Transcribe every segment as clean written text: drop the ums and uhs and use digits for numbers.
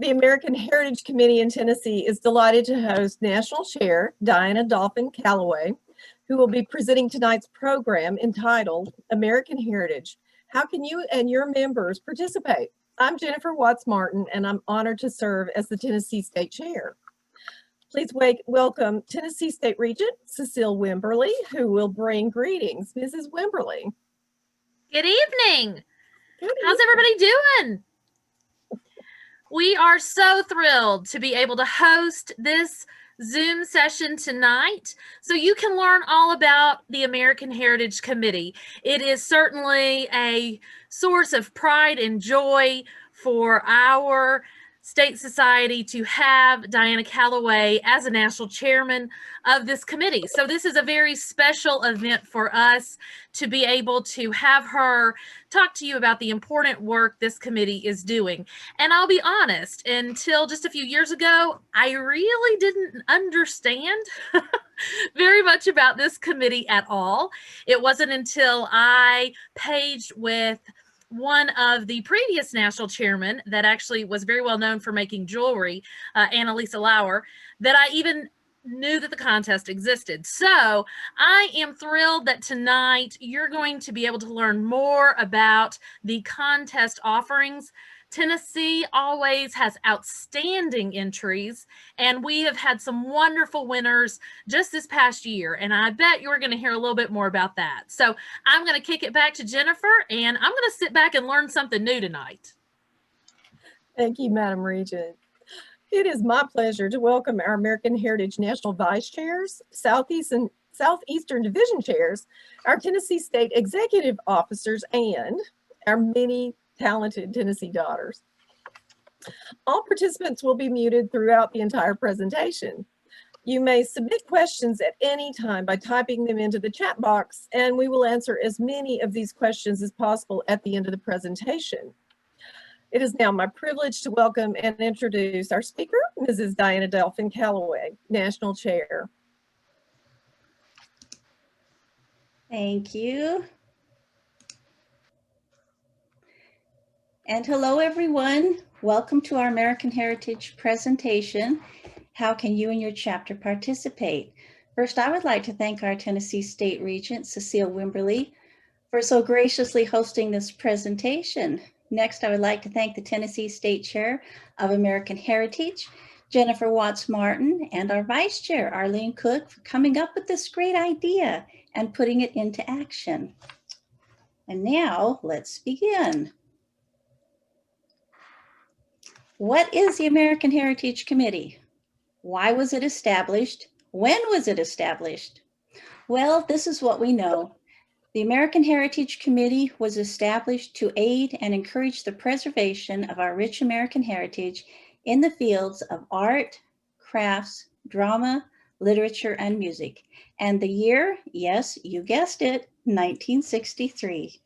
The American Heritage Committee in Tennessee is delighted to host National Chair Diana Dolphin Calloway, who will be presenting tonight's program entitled American Heritage. How can you and your members participate? I'm Jennifer Watts Martin, and I'm honored to serve as the Tennessee State Chair. Please welcome Tennessee State Regent Cecile Wimberly, who will bring greetings. Mrs. Wimberly. Good evening. Good How's everybody doing? We are so thrilled to be able to host this Zoom session tonight so you can learn all about the American Heritage Committee. It is certainly a source of pride and joy for our state society to have Diana Calloway as a national chairman of this committee. So this is a very special event for us to be able to have her talk to you about the important work this committee is doing. And I'll be honest, until just a few years ago, I really didn't understand very much about this committee at all. It wasn't until I paged with one of the previous national chairmen that actually was very well known for making jewelry, Annalisa Lauer, that I even knew that the contest existed. So I am thrilled that tonight you're going to be able to learn more about the contest offerings. Tennessee always has outstanding entries, and we have had some wonderful winners just this past year, and I bet you're going to hear a little bit more about that. So I'm going to kick it back to Jennifer, and I'm going to sit back and learn something new tonight. Thank you, Madam Regent. It is my pleasure to welcome our American Heritage National Vice Chairs, Southeastern Division Chairs, our Tennessee State Executive Officers, and our many talented Tennessee daughters. All participants will be muted throughout the entire presentation. You may submit questions at any time by typing them into the chat box, and we will answer as many of these questions as possible at the end of the presentation. It is now my privilege to welcome and introduce our speaker, Mrs. Diana Dolphin Calloway, National Chair. Thank you. And hello, everyone. Welcome to our American Heritage presentation. How can you and your chapter participate? First, I would like to thank our Tennessee State Regent, Cecile Wimberly, for so graciously hosting this presentation. Next, I would like to thank the Tennessee State Chair of American Heritage, Jennifer Watts Martin, and our Vice Chair, Arlene Cook, for coming up with this great idea and putting it into action. And now, let's begin. What is the American Heritage Committee? Why was it established? When was it established? Well, this is what we know. The American Heritage Committee was established to aid and encourage the preservation of our rich American heritage in the fields of art, crafts, drama, literature, and music. And the year, yes, you guessed it, 1963.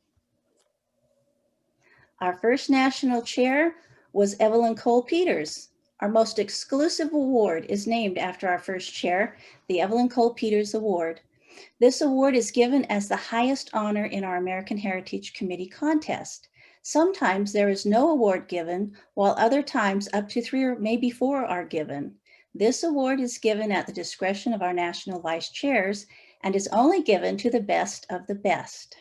Our first national chair was Evelyn Cole-Peters. Our most exclusive award is named after our first chair, the Evelyn Cole-Peters Award. This award is given as the highest honor in our American Heritage Committee contest. Sometimes there is no award given, while other times up to 3 or maybe 4 are given. This award is given at the discretion of our national vice chairs and is only given to the best of the best.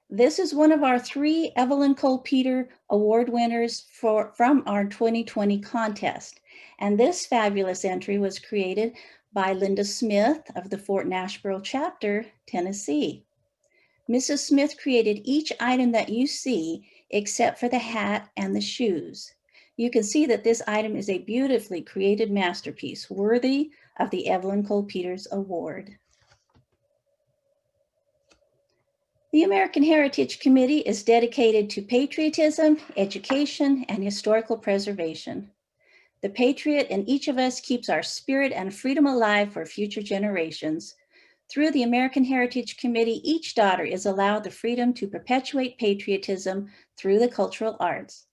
This is one of our 3 Evelyn Cole-Peters Award winners from our 2020 contest. And this fabulous entry was created by Linda Smith of the Fort Nashboro chapter, Tennessee. Mrs. Smith created each item that you see except for the hat and the shoes. You can see that this item is a beautifully created masterpiece worthy of the Evelyn Cole-Peters Award. The American Heritage Committee is dedicated to patriotism, education, and historical preservation. The patriot in each of us keeps our spirit and freedom alive for future generations. Through the American Heritage Committee, each daughter is allowed the freedom to perpetuate patriotism through the cultural arts.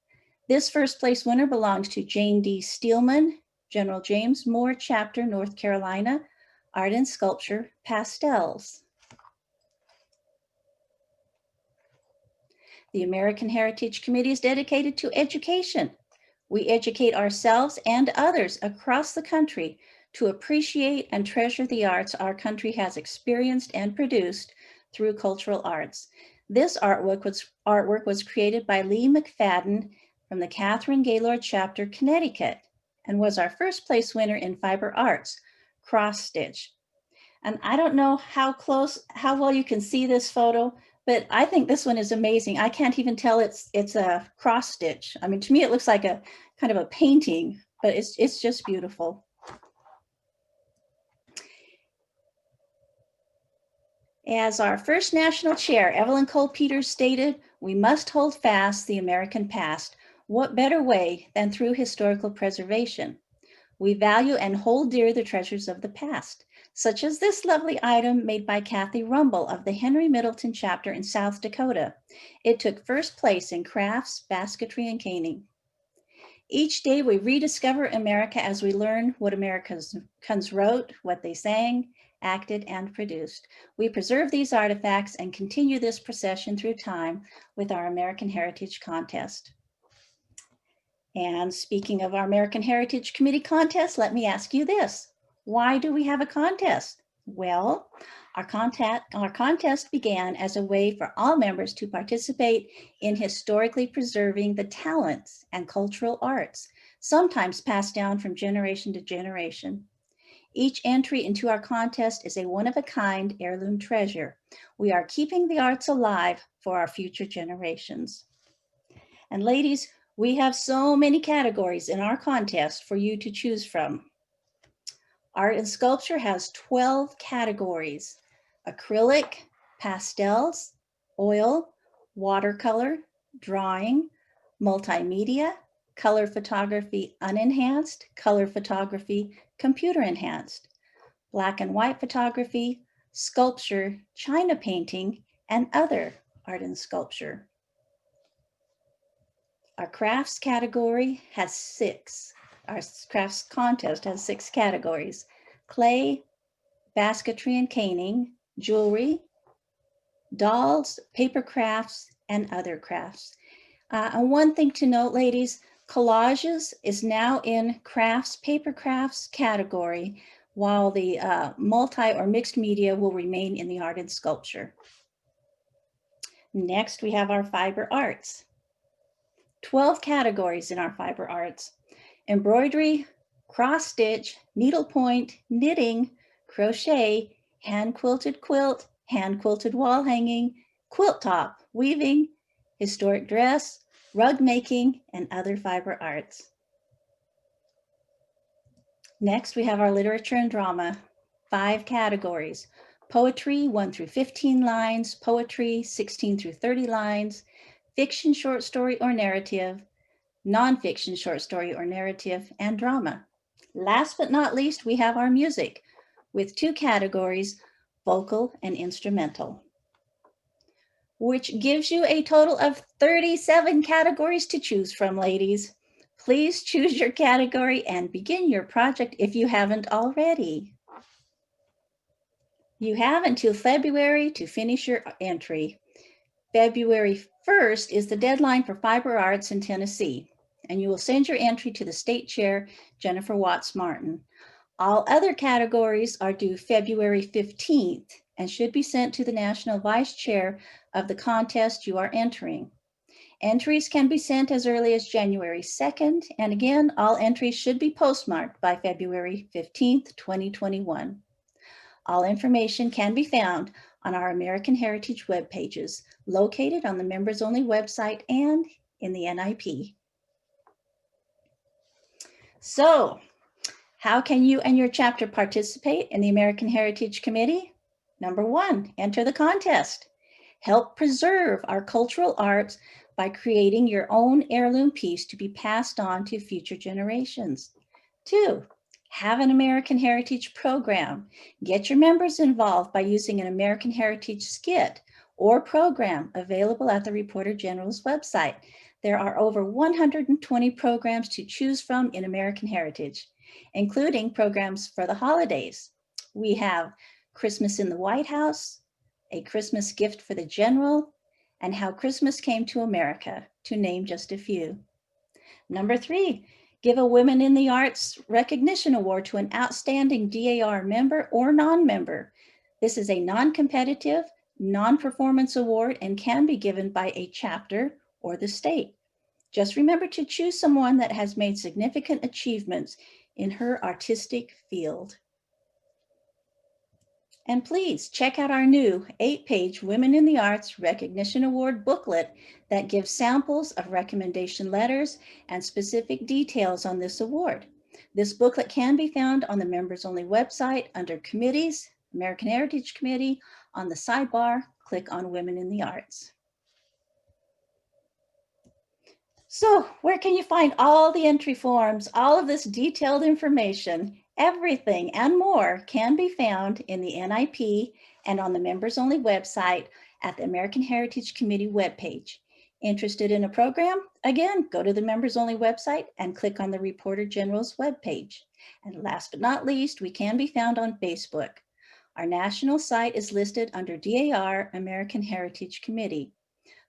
This first place winner belongs to Jane D. Steelman, General James Moore Chapter, North Carolina, Art and Sculpture, Pastels. The American Heritage Committee is dedicated to education. We educate ourselves and others across the country to appreciate and treasure the arts our country has experienced and produced through cultural arts. This artwork was created by Lee McFadden from the Catherine Gaylord Chapter, Connecticut, and was our first place winner in fiber arts, cross stitch. And I don't know how well you can see this photo, but I think this one is amazing. I can't even tell it's a cross stitch. I mean, to me, it looks like a kind of a painting, but it's just beautiful. As our first national chair, Evelyn Cole Peters stated, "We must hold fast the American past. What better way than through historical preservation? We value and hold dear the treasures of the past, such as this lovely item made by Kathy Rumble of the Henry Middleton chapter in South Dakota. It took first place in crafts, basketry, and caning. Each day we rediscover America as we learn what Americans wrote, what they sang, acted, and produced. We preserve these artifacts and continue this procession through time with our American Heritage Contest." And speaking of our American Heritage Committee contest, let me ask you this. Why do we have a contest? Well, our contest began as a way for all members to participate in historically preserving the talents and cultural arts, sometimes passed down from generation to generation. Each entry into our contest is a one-of-a-kind heirloom treasure. We are keeping the arts alive for our future generations. And ladies, we have so many categories in our contest for you to choose from. Art and sculpture has 12 categories: acrylic, pastels, oil, watercolor, drawing, multimedia, color photography unenhanced, color photography computer enhanced, black and white photography, sculpture, china painting, and other art and sculpture. Our crafts category has 6. Our crafts contest has 6 categories: clay, basketry and caning, jewelry, dolls, paper crafts, and other crafts. And one thing to note, ladies, collages is now in crafts, paper crafts category, while the multi or mixed media will remain in the art and sculpture. Next, we have our fiber arts. 12 categories in our fiber arts: embroidery, cross stitch, needlepoint, knitting, crochet, hand quilted quilt, hand quilted wall hanging, quilt top, weaving, historic dress, rug making, and other fiber arts. Next, we have our literature and drama, 5 categories: poetry, 1 through 15 lines, poetry, 16 through 30 lines, fiction, short story or narrative, nonfiction, short story or narrative, and drama. Last but not least, we have our music with 2 categories, vocal and instrumental, which gives you a total of 37 categories to choose from, ladies. Please choose your category and begin your project if you haven't already. You have until February to finish your entry. February 1st is the deadline for fiber arts in Tennessee, and you will send your entry to the state chair, Jennifer Watts Martin. All other categories are due February 15th and should be sent to the national vice chair of the contest you are entering. Entries can be sent as early as January 2nd, and again, all entries should be postmarked by February 15th, 2021. All information can be found on our American Heritage web pages, located on the members only website and in the NIP. So, how can you and your chapter participate in the American Heritage Committee? Number 1, enter the contest. Help preserve our cultural arts by creating your own heirloom piece to be passed on to future generations. 2, have an American Heritage program. Get your members involved by using an American Heritage skit or program available at the Reporter General's website. There are over 120 programs to choose from in American Heritage, including programs for the holidays. We have Christmas in the White House, A Christmas Gift for the General, and How Christmas Came to America, to name just a few. Number 3, give a Women in the Arts Recognition Award to an outstanding DAR member or non-member. This is a non-competitive, non-performance award and can be given by a chapter or the state. Just remember to choose someone that has made significant achievements in her artistic field. And please check out our new 8-page Women in the Arts Recognition Award booklet that gives samples of recommendation letters and specific details on this award. This booklet can be found on the members only website under Committees, American Heritage Committee. On the sidebar, click on Women in the Arts. So where can you find all the entry forms, all of this detailed information? Everything and more can be found in the NIP and on the members only website at the American Heritage Committee webpage. Interested in a program? Again, go to the members only website and click on the Reporter General's webpage. And last but not least, we can be found on Facebook. Our national site is listed under DAR American Heritage Committee.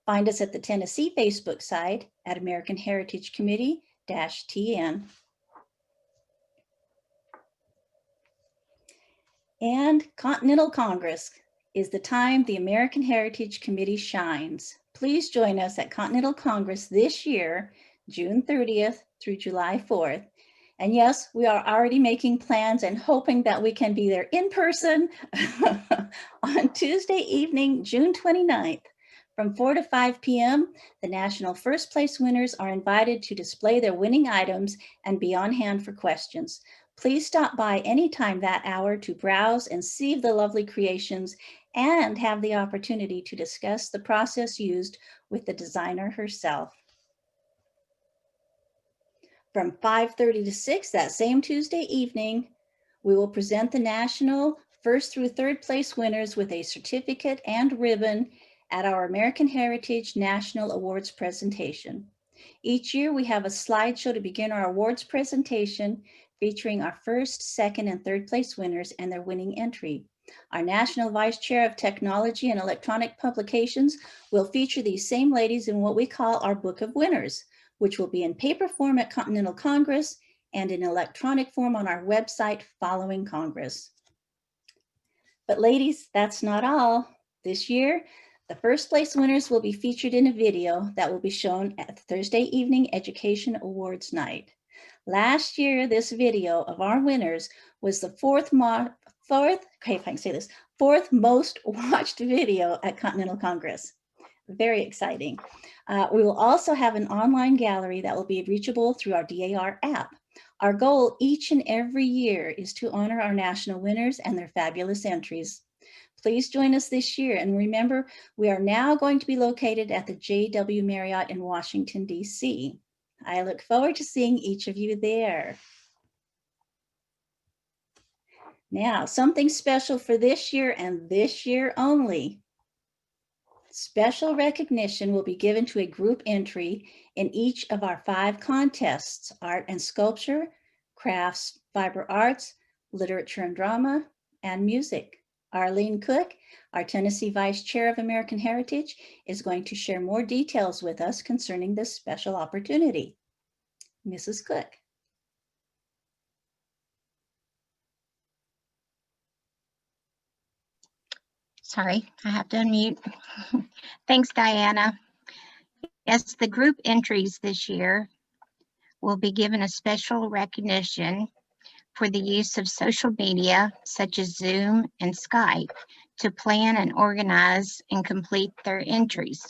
Find us at the Tennessee Facebook site at American Heritage Committee-TN. And Continental Congress is the time the American Heritage Committee shines. Please join us at Continental Congress this year, June 30th through July 4th. And yes, we are already making plans and hoping that we can be there in person on Tuesday evening, June 29th. From 4 to 5 p.m., the national first place winners are invited to display their winning items and be on hand for questions. Please stop by anytime that hour to browse and see the lovely creations and have the opportunity to discuss the process used with the designer herself. From 5:30 to 6 that same Tuesday evening, we will present the national first through third place winners with a certificate and ribbon at our American Heritage National Awards presentation. Each year we have a slideshow to begin our awards presentation featuring our first, second, and third place winners and their winning entry. Our National Vice Chair of Technology and Electronic Publications will feature these same ladies in what we call our Book of Winners, which will be in paper form at Continental Congress and in electronic form on our website following Congress. But ladies, that's not all. This year, the first place winners will be featured in a video that will be shown at Thursday evening Education Awards night. Last year, this video of our winners was the fourth most watched video at Continental Congress. Very exciting. We will also have an online gallery that will be reachable through our DAR app. Our goal each and every year is to honor our national winners and their fabulous entries. Please join us this year. And remember, we are now going to be located at the JW Marriott in Washington, D.C. I look forward to seeing each of you there. Now, something special for this year and this year only. Special recognition will be given to a group entry in each of our 5 contests: art and sculpture, crafts, fiber arts, literature and drama, and music. Arlene Cook, our Tennessee Vice Chair of American Heritage, is going to share more details with us concerning this special opportunity. Mrs. Cook. Sorry, I have to unmute. Thanks, Diana. Yes, the group entries this year will be given a special recognition for the use of social media such as Zoom and Skype to plan and organize and complete their entries.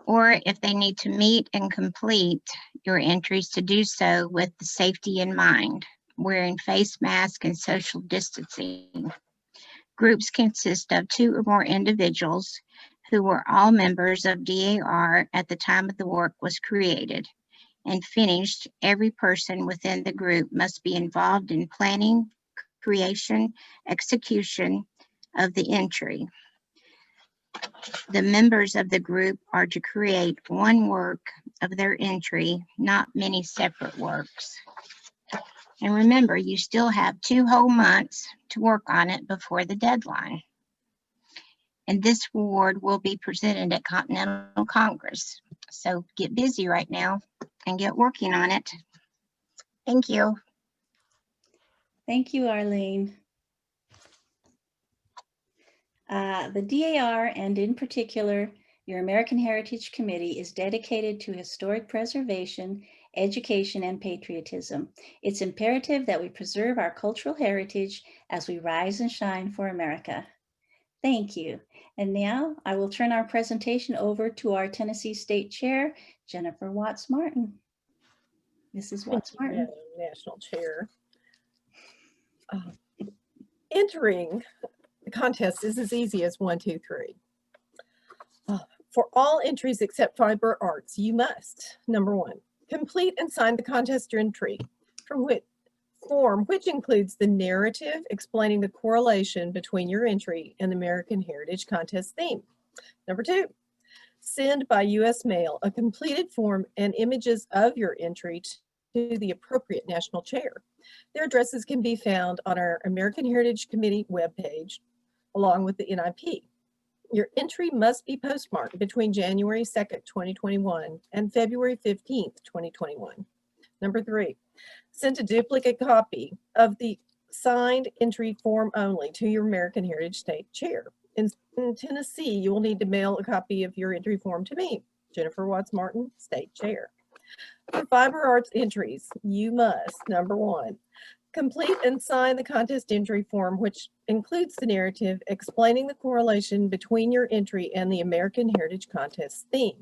Or if they need to meet and complete your entries, to do so with the safety in mind, wearing face masks and social distancing. Groups consist of 2 or more individuals who were all members of DAR at the time the work was created and finished. Every person within the group must be involved in planning, creation, execution of the entry. The members of the group are to create one work of their entry, not many separate works. And remember, you still have 2 whole months to work on it before the deadline. And this award will be presented at Continental Congress. So get busy right now and get working on it. Thank you. Thank you, Arlene. The DAR, and in particular, your American Heritage Committee, is dedicated to historic preservation, education, and patriotism. It's imperative that we preserve our cultural heritage as we rise and shine for America. Thank you. And now I will turn our presentation over to our Tennessee State Chair, Jennifer Watts-Martin. Mrs. Watts-Martin. National Chair. Entering the contest is as easy as 1, 2, 3. For all entries except fiber arts, you must, number 1, complete and sign the contest entry form, which includes the narrative explaining the correlation between your entry and the American Heritage Contest theme. Number 2, send by U.S. mail a completed form and images of your entry to the appropriate national chair. Their addresses can be found on our American Heritage Committee webpage, along with the NIP. Your entry must be postmarked between January 2nd, 2021 and February 15th, 2021. Number 3, send a duplicate copy of the signed entry form only to your American Heritage State Chair. In Tennessee, you will need to mail a copy of your entry form to me, Jennifer Watts-Martin, State Chair. For fiber arts entries, you must, number 1, complete and sign the contest entry form, which includes the narrative explaining the correlation between your entry and the American Heritage Contest theme.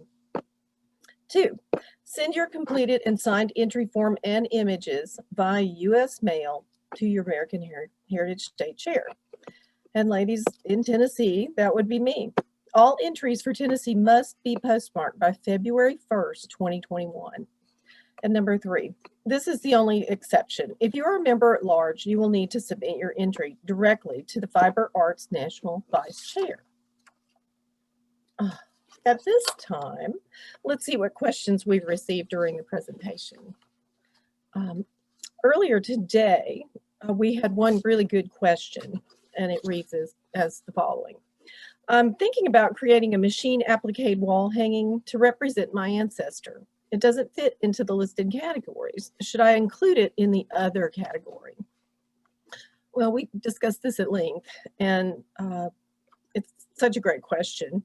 2, send your completed and signed entry form and images via U.S. mail to your American Heritage State Chair. And ladies, in Tennessee, that would be me. All entries for Tennessee must be postmarked by February 1st, 2021. And number 3, this is the only exception. If you are a member at large, you will need to submit your entry directly to the Fiber Arts National Vice Chair. At this time, let's see what questions we've received during the presentation. Earlier today, we had one really good question, and it reads as the following. I'm thinking about creating a machine applique wall hanging to represent my ancestor. It doesn't fit into the listed categories. Should I include it in the other category? Well, we discussed this at length, and it's such a great question.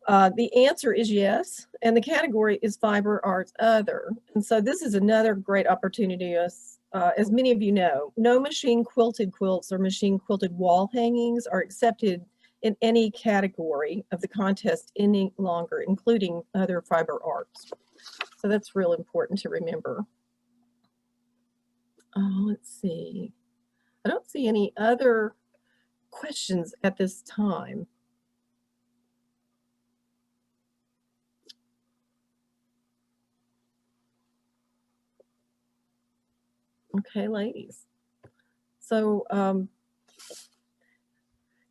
The answer is yes, and the category is fiber arts other. And so this is another great opportunity. As many of you know, no machine quilted quilts or machine quilted wall hangings are accepted in any category of the contest any longer, including other fiber arts. So that's real important to remember. Let's see. I don't see any other questions at this time. Okay, ladies. So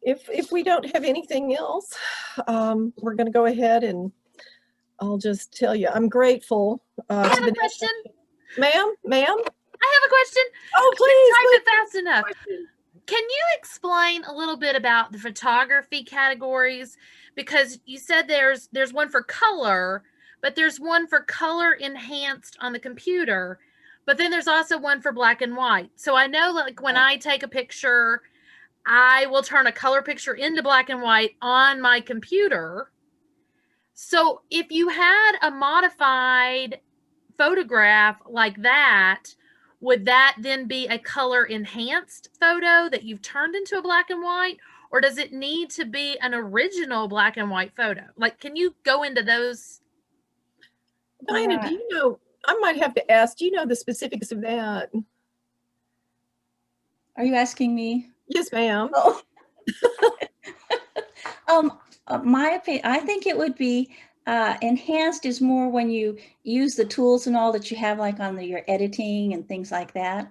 if we don't have anything else, we're going to go ahead and I'll just tell you, I'm grateful I have a question. Ma'am? I have a question. Oh, please. Type it fast enough. Can you explain a little bit about the photography categories? Because you said there's one for color, but there's one for color enhanced on the computer, but then there's also one for black and white. So I know, like, when I take a picture, I will turn a color picture into black and white on my computer. So if you had a modified photograph like that, would that then be a color enhanced photo that you've turned into a black and white? Or does it need to be an original black and white photo? Like, can you go into those? Diana, do you know, I might have to ask, do you know the specifics of that? Are you asking me? Yes, ma'am. Oh. My opinion, I think it would be enhanced is more when you use the tools and all that you have, like on your editing and things like that.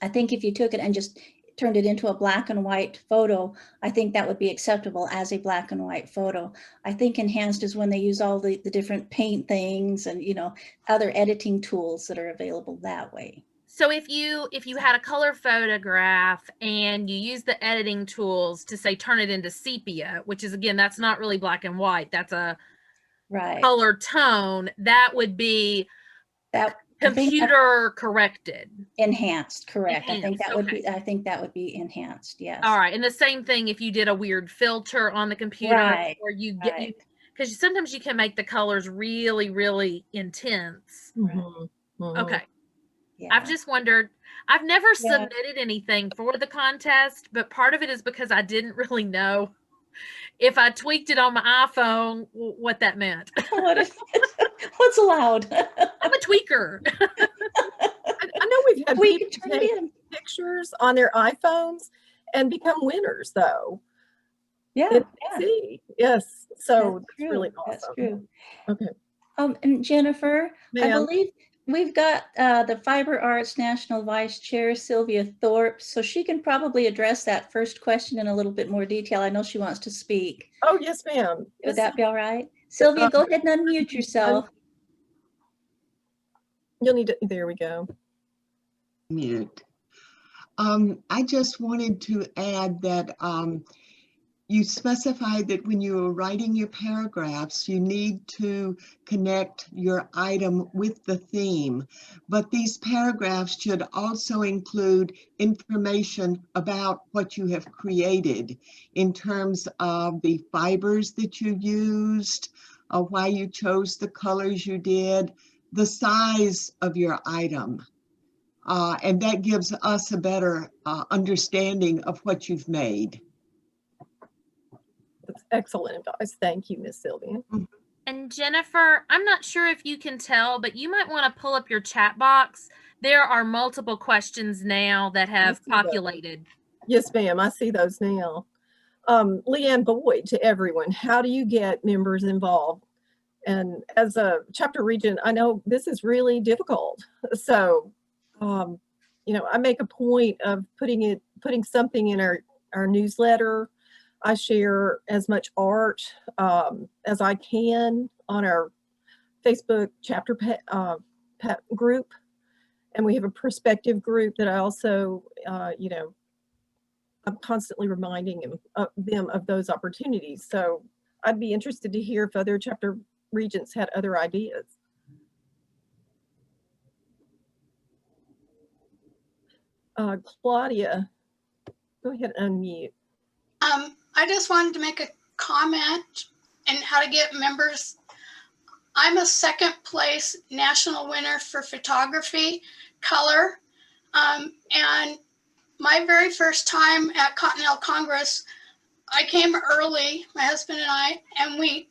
I think if you took it and just turned it into a black and white photo, I think that would be acceptable as a black and white photo. I think enhanced is when they use all the different paint things and, you know, other editing tools that are available that way. So if you had a color photograph and you use the editing tools to say turn it into sepia, which is, again, that's not really black and white, that's a Right. color tone, that would be That I think that- computer corrected. enhanced, correct. I think Enhanced, that would okay. be, I think that would be enhanced, yes. All right, and the same thing if you did a weird filter on the computer, Right, or you get, right. because sometimes you can make the colors really, really intense. Mhm, mhm. Okay. Yeah. I've just wondered, I've never Yeah. submitted anything for the contest, but part of it is because I didn't really know if I tweaked it on my iPhone, what that meant. What is what's allowed? I'm a tweaker. I know we've had We people can turn it take in. pictures on their iPhones and become winners, though. Yeah, It's yeah, easy. Yes, so that's that's really true. That's awesome. true. Okay. And Jennifer, I Ma'am. believe we've got the Fiber Arts National Vice Chair, Sylvia Thorpe, so she can probably address that first question in a little bit more detail. I know she wants to speak. Oh, yes, ma'am. Would that be all right? Sylvia, go ahead and unmute yourself. You'll need to, there we go. Mute. I just wanted to add that you specified that when you are writing your paragraphs, you need to connect your item with the theme, but these paragraphs should also include information about what you have created in terms of the fibers that you used, why you chose the colors you did, the size of your item. And that gives us a better understanding of what you've made. That's excellent advice. Thank you, Miss Sylvia. And Jennifer, I'm not sure if you can tell, but you might want to pull up your chat box. There are multiple questions now that have populated. Yes, ma'am. I see those now. Leanne Boyd, to everyone, how do you get members involved? And as a chapter regent, I know this is really difficult. So, you know, I make a point of putting something in our newsletter. I share as much art as I can on our Facebook chapter group. And we have a perspective group that I also, you know, I'm constantly reminding them of those opportunities. So I'd be interested to hear if other chapter regents had other ideas. Claudia, go ahead and unmute. I just wanted to make a comment and how to get members. I'm a second place national winner for photography, color. And my very first time at Continental Congress, I came early, my husband and I, and we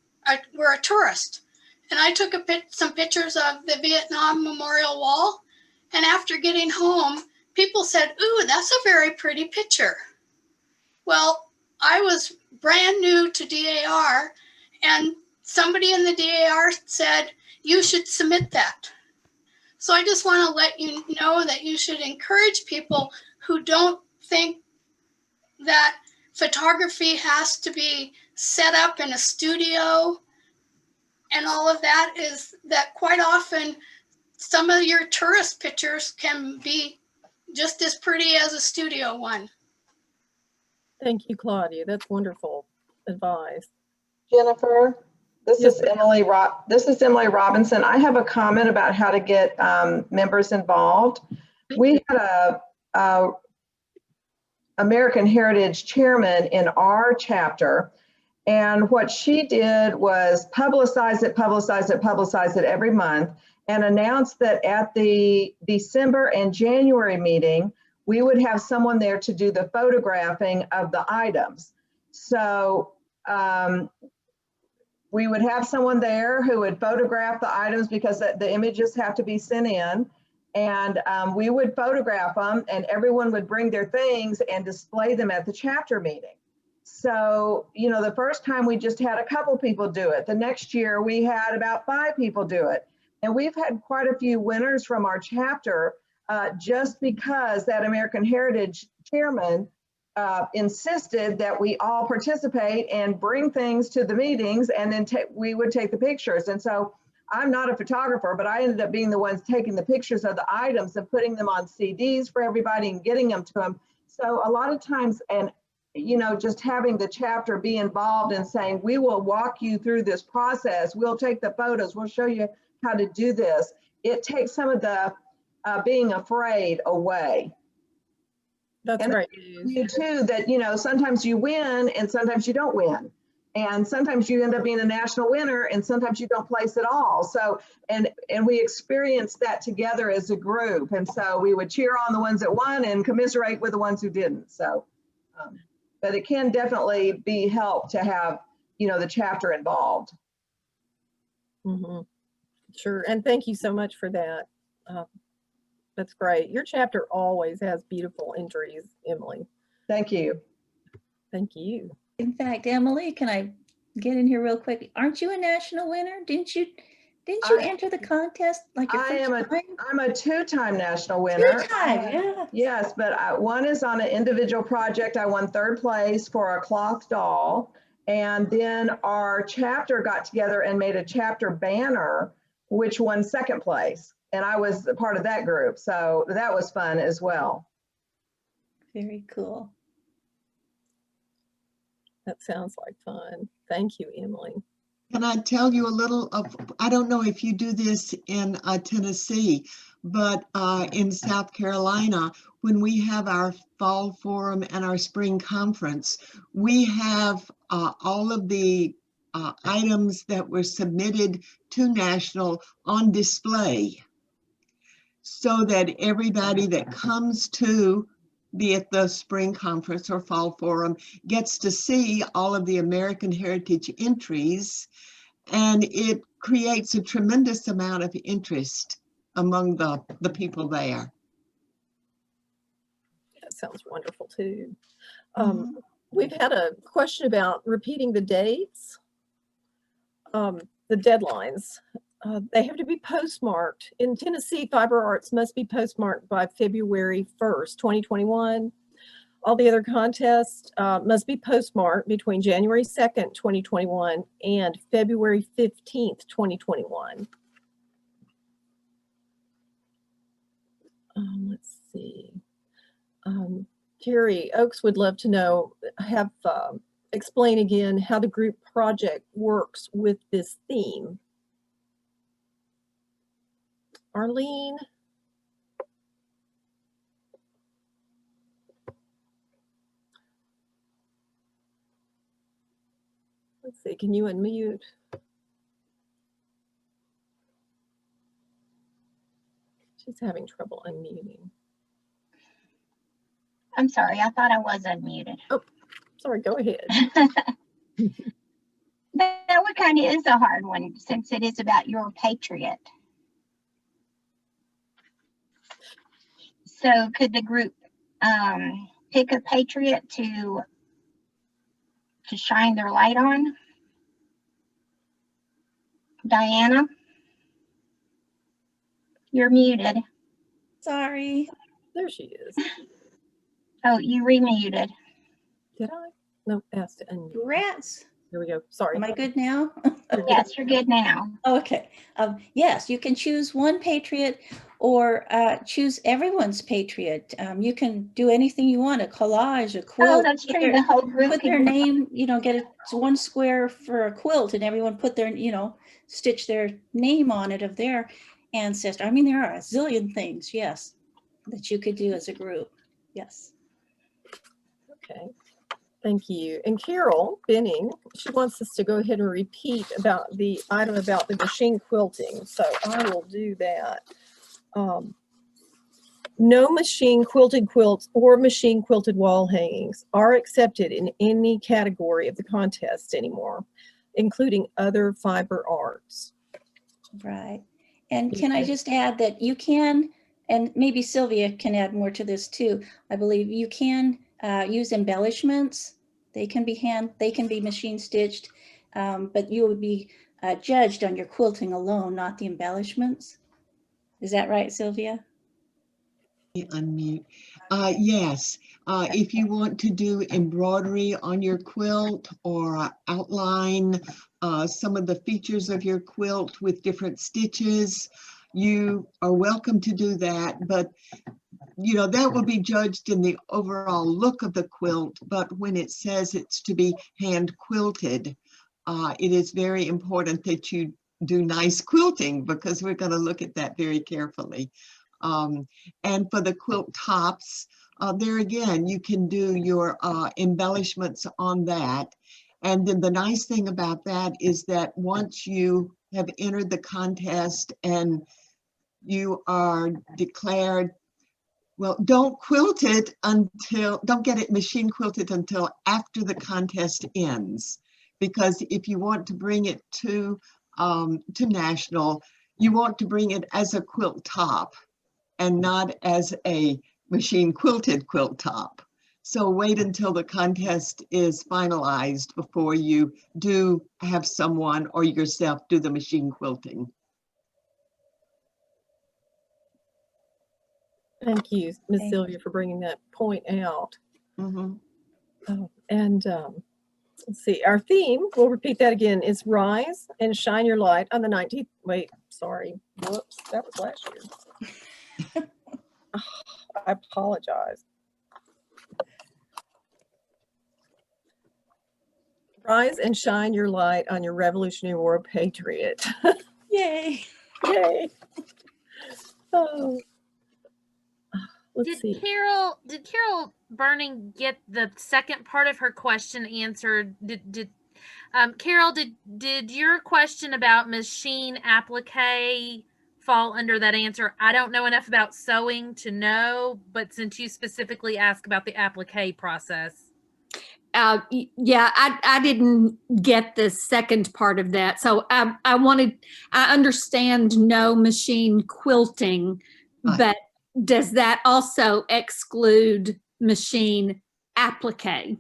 were a tourist. And I took some pictures of the Vietnam Memorial Wall. And after getting home, people said, "Ooh, that's a very pretty picture." Well, I was brand new to DAR, and somebody in the DAR said, "You should submit that." So I just want to let you know that you should encourage people who don't think that photography has to be set up in a studio and all of that, is that quite often some of your tourist pictures can be just as pretty as a studio one. Thank you, Claudia. That's wonderful advice. Jennifer, this Yes, is Emily. This is Emily Robinson. I have a comment about how to get members involved. We had a American Heritage chairman in our chapter, and what she did was publicize it every month, and announce that at the December and January meeting, we would have someone there to do the photographing of the items. So we would have someone there who would photograph the items because the images have to be sent in, and we would photograph them, and everyone would bring their things and display them at the chapter meeting. So, you know, the first time we just had a couple people do it. The next year we had about 5 people do it. And we've had quite a few winners from our chapter just because that American Heritage chairman insisted that we all participate and bring things to the meetings, and then we would take the pictures. And so I'm not a photographer, but I ended up being the ones taking the pictures of the items and putting them on CDs for everybody and getting them to them. So a lot of times, and just having the chapter be involved and saying, we will walk you through this process. We'll take the photos. We'll show you how to do this. It takes some of the being afraid away. That's And right. you too, that, sometimes you win and sometimes you don't win. And sometimes you end up being a national winner and sometimes you don't place at all. So, and we experienced that together as a group. And so we would cheer on the ones that won and commiserate with the ones who didn't. So, but it can definitely be helped to have, the chapter involved. Mm-hmm. Sure. And thank you so much for that. That's great. Your chapter always has beautiful entries, Emily. Thank you. Thank you. In fact, Emily, can I get in here real quick? Aren't you a national winner? Didn't you enter the contest like your first time? I'm a two-time national winner. Two-time, yeah. Yes, but one is on an individual project. I won 3rd place for a cloth doll. And then our chapter got together and made a chapter banner, which won 2nd place. And I was a part of that group. So that was fun as well. Very cool. That sounds like fun. Thank you, Emily. Can I tell you a little of, I don't know if you do this in Tennessee, but in South Carolina, when we have our fall forum and our spring conference, we have all of the items that were submitted to national on display so that everybody that comes to be at the spring conference or fall forum gets to see all of the American Heritage entries, and it creates a tremendous amount of interest among the people there. That sounds wonderful too. Mhm. We've had a question about repeating the dates, the deadlines. They have to be postmarked. In Tennessee, Fiber Arts must be postmarked by February 1st, 2021. All the other contests must be postmarked between January 2nd, 2021 and February 15th, 2021. Let's see. Carrie Oakes would love to know, explain again how the group project works with this theme. Arlene? Let's see, can you unmute? She's having trouble unmuting. I'm sorry, I thought I was unmuted. Oh, sorry, go ahead. That one kind of is a hard one since it is about your patriot. So could the group pick a patriot to shine their light on? Diana, you're muted. Sorry. There she is. Oh, you remuted. Did I? No, asked to unmute. Rats. Here we go. Sorry. Am I good now? Yes, you're good now. Okay. Yes, you can choose one patriot or choose everyone's patriot. You can do anything you want, a collage, a quilt. Oh, that's true. The whole group Put their name, get one square for a quilt and everyone put their, stitch their name on it of their ancestor. I mean, there are a zillion things, yes, that you could do as a group. Yes. Okay. Thank you. And Carol Benning, she wants us to go ahead and repeat about the item about the machine quilting. So I will do that. No machine quilted quilts or machine quilted wall hangings are accepted in any category of the contest anymore, including other fiber arts. Right. And can I just add that you can, and maybe Sylvia can add more to this too, I believe you can use embellishments. They can be machine stitched, but you would be judged on your quilting alone, not the embellishments. Is that right, Sylvia? Unmute. Yes, if you want to do embroidery on your quilt or outline some of the features of your quilt with different stitches, you are welcome to do that. But you know, that will be judged in the overall look of the quilt. But when it says it's to be hand quilted, it is very important that you do nice quilting, because we're going to look at that very carefully. And for the quilt tops, there again, you can do your embellishments on that. And then the nice thing about that is that once you have entered the contest and you are declared, well, don't quilt it until, don't get it machine quilted until after the contest ends. Because if you want to bring it to national, you want to bring it as a quilt top and not as a machine quilted quilt top. So wait until the contest is finalized before you do have someone or yourself do the machine quilting. Thank you, Ms. Thank Sylvia, for bringing that point out. Mhm. Oh, and let's see, our theme, we'll repeat that again, is Rise and Shine Your Light on the 19th. Wait, sorry. Whoops, that was last year. Oh, I apologize. Rise and shine your light on your Revolutionary War patriot. Yay. Yay. Oh. Let's see. Did Carol Burning get the second part of her question answered? Carol, did your question about machine applique fall under that answer? I don't know enough about sewing to know, but since you specifically asked about the applique process. Yeah, I didn't get the second part of that. So I understand no machine quilting, Right. but does that also exclude machine applique?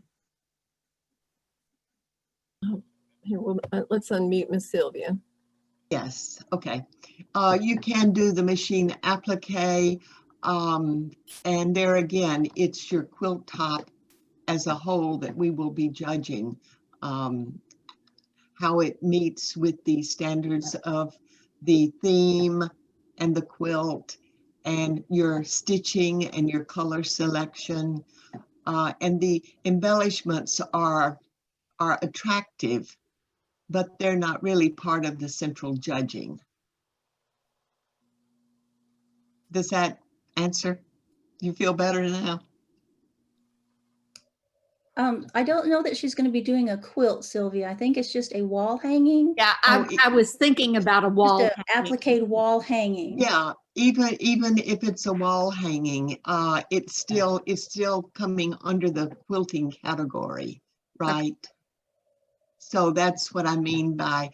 Here, let's unmute Miss Sylvia. Yes, okay. You can do the machine applique, and there again, it's your quilt top as a whole that we will be judging, how it meets with the standards of the theme and the quilt and your stitching and your color selection, and the embellishments are attractive, but they're not really part of the central judging. Does that answer? You feel better now? I don't know that she's going to be doing a quilt, Sylvia. I think it's just a wall hanging. Yeah, Oh, I was thinking about a wall. Just an applique wall hanging. Yeah, even if it's a wall hanging, it's still coming under the quilting category, right? So that's what I mean by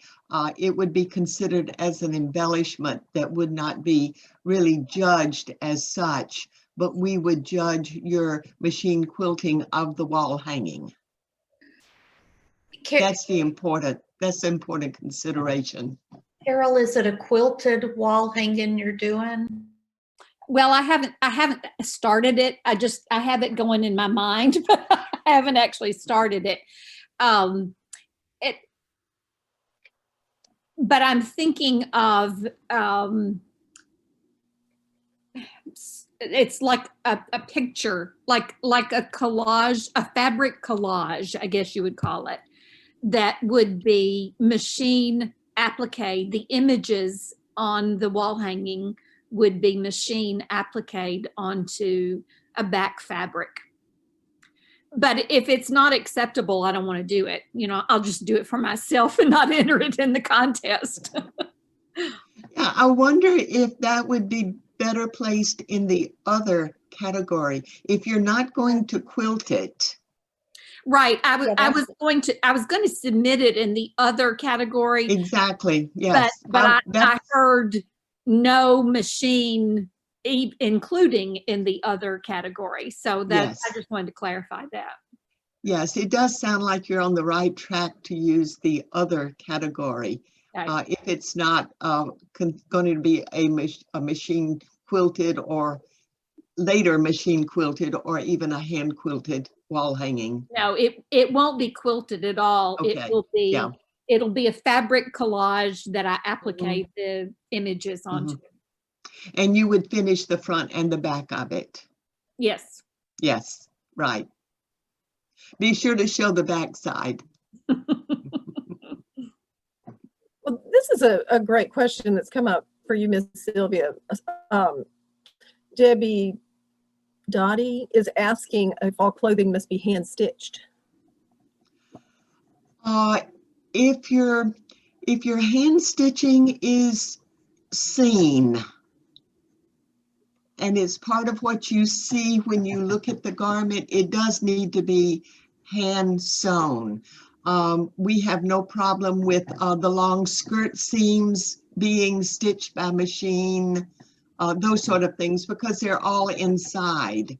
it would be considered as an embellishment that would not be really judged as such, but we would judge your machine quilting of the wall hanging. That's the important consideration. Carol, is it a quilted wall hanging you're doing? Well, I haven't started it. I have it going in my mind, but I haven't actually started it. But I'm thinking of it's like a picture, like a collage, a fabric collage, I guess you would call it, that would be machine applique. The images on the wall hanging would be machine appliqued onto a back fabric. But if it's not acceptable, I don't want to do it. You know, I'll just do it for myself and not enter it in the contest. Yeah, I wonder if that would be better placed in the other category. If you're not going to quilt it. Right. I was going to submit it in the other category. Exactly. Yes. But I heard no machine including in the other category. So that Yes. I just wanted to clarify that. Yes, it does sound like you're on the right track to use the other category. Okay. If it's not going to be a machine quilted or later machine quilted or even a hand quilted wall hanging? No, it won't be quilted at all. Okay, It will be, yeah. it'll be a fabric collage that I applicate the images onto. And you would finish the front and the back of it? Yes. Yes, right. Be sure to show the back side. Well, this is a great question that's come up for you, Miss Sylvia. Debbie Dottie is asking if all clothing must be hand stitched. If your hand stitching is seen and it's part of what you see when you look at the garment, it does need to be hand sewn. We have no problem with the long skirt seams being stitched by machine, those sort of things, because they're all inside.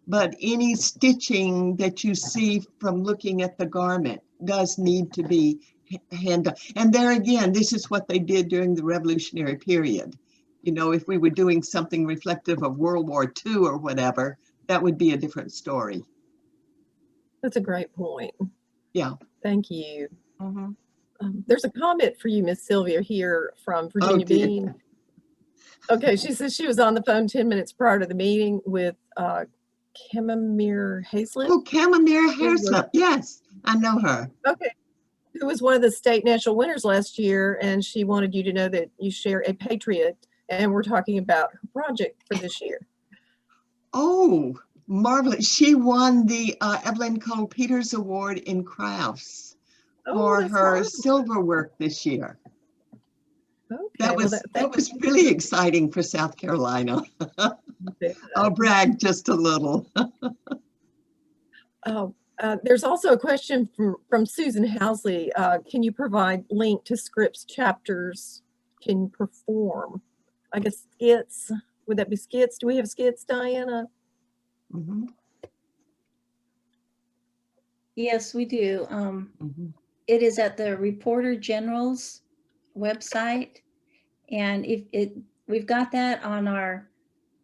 But any stitching that you see from looking at the garment does need to be hand done. And there again, this is what they did during the Revolutionary period. You know, if we were doing something reflective of World War II or whatever, that would be a different story. That's a great point. Yeah. Thank you. There's a comment for you, Miss Sylvia, here from Virginia dear. Bean. Okay, she says she was on the phone 10 minutes prior to the meeting with Chamomere Hazlett. Oh, Chamomere Hazlett. Yes, I know her. Okay. Who was one of the state national winners last year, and she wanted you to know that you share a patriot, and we're talking about her project for this year. Oh, marvelous. She won the Evelyn Cole Peters Award in crafts for her silver work this year. Okay, That was really exciting for South Carolina. I'll brag just a little. There's also a question from Susan Housley. Can you provide link to scripts chapters can perform? I guess skits. Would that be skits? Do we have skits, Diana? Yes, we do. It is at the Reporter General's website, and we've got that on our,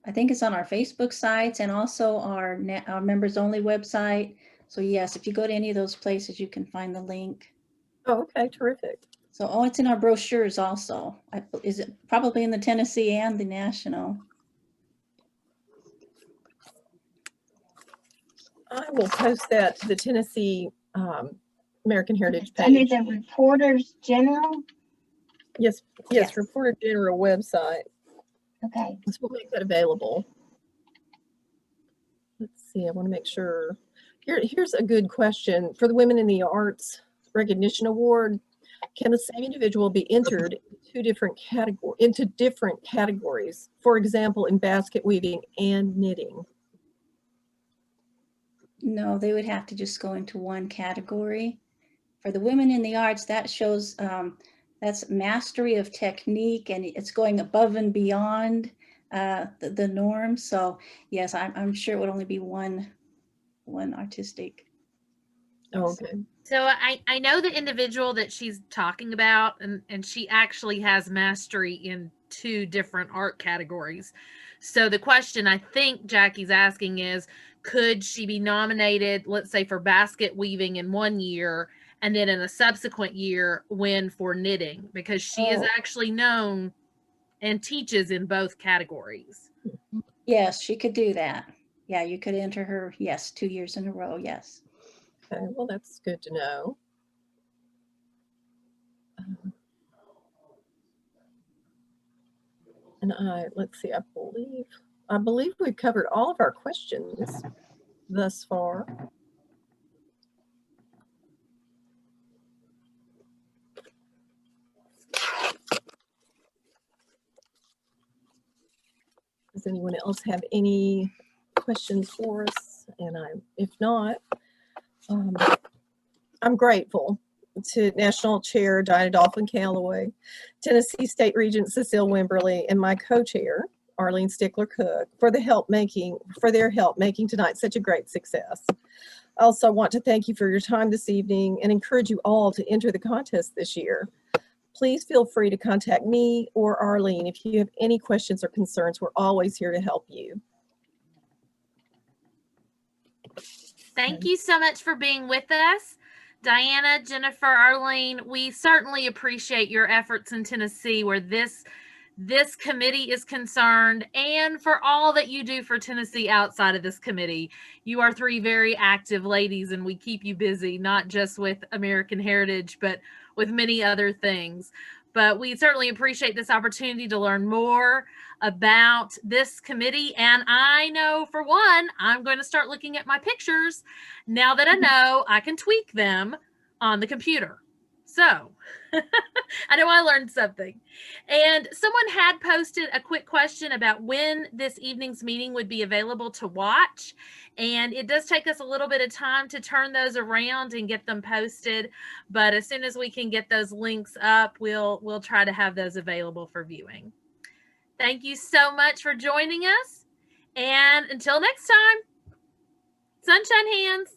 I think it's on our Facebook sites and also our members only website. So yes, if you go to any of those places, you can find the link. Oh, okay, terrific. So, it's in our brochures also. Is it probably in the Tennessee and the National? I will post that to the Tennessee American Heritage page. Under the Reporters General? Yes, Reporter General website. Okay. So we'll make that available. Let's see, I want to make sure. Here's a good question. For the Women in the Arts Recognition Award, can the same individual be entered into different categories? For example, in basket weaving and knitting? No, they would have to just go into one category. For the Women in the Arts, that shows that's mastery of technique, and it's going above and beyond the norm. So yes, I'm sure it would only be one artistic. Oh, okay. So I know the individual that she's talking about, and she actually has mastery in 2 different art categories. So the question I think Jackie's asking is, could she be nominated, let's say, for basket weaving in one year, and then in a subsequent year win for knitting? Because she is actually known and teaches in both categories. Yes, she could do that. Yeah, you could enter her, yes, 2 years in a row, yes. Okay, well, that's good to know. And let's see, I believe we've covered all of our questions thus far. Does anyone else have any questions for us? And if not, I'm grateful to National Chair Dinah Dolphin-Calloway, Tennessee State Regent Cecile Wimberly, and my co-chair, Arlene Stickler-Cook, for their help making tonight such a great success. I also want to thank you for your time this evening and encourage you all to enter the contest this year. Please feel free to contact me or Arlene if you have any questions or concerns. We're always here to help you. Thank you so much for being with us. Diana, Jennifer, Arlene, we certainly appreciate your efforts in Tennessee where this committee is concerned, and for all that you do for Tennessee outside of this committee. You are three very active ladies, and we keep you busy, not just with American Heritage, but with many other things. But we certainly appreciate this opportunity to learn more about this committee. And I know, for one, I'm going to start looking at my pictures now that I know I can tweak them on the computer. So I know I learned something. And someone had posted a quick question about when this evening's meeting would be available to watch. And it does take us a little bit of time to turn those around and get them posted. But as soon as we can get those links up, we'll try to have those available for viewing. Thank you so much for joining us. And until next time, sunshine hands.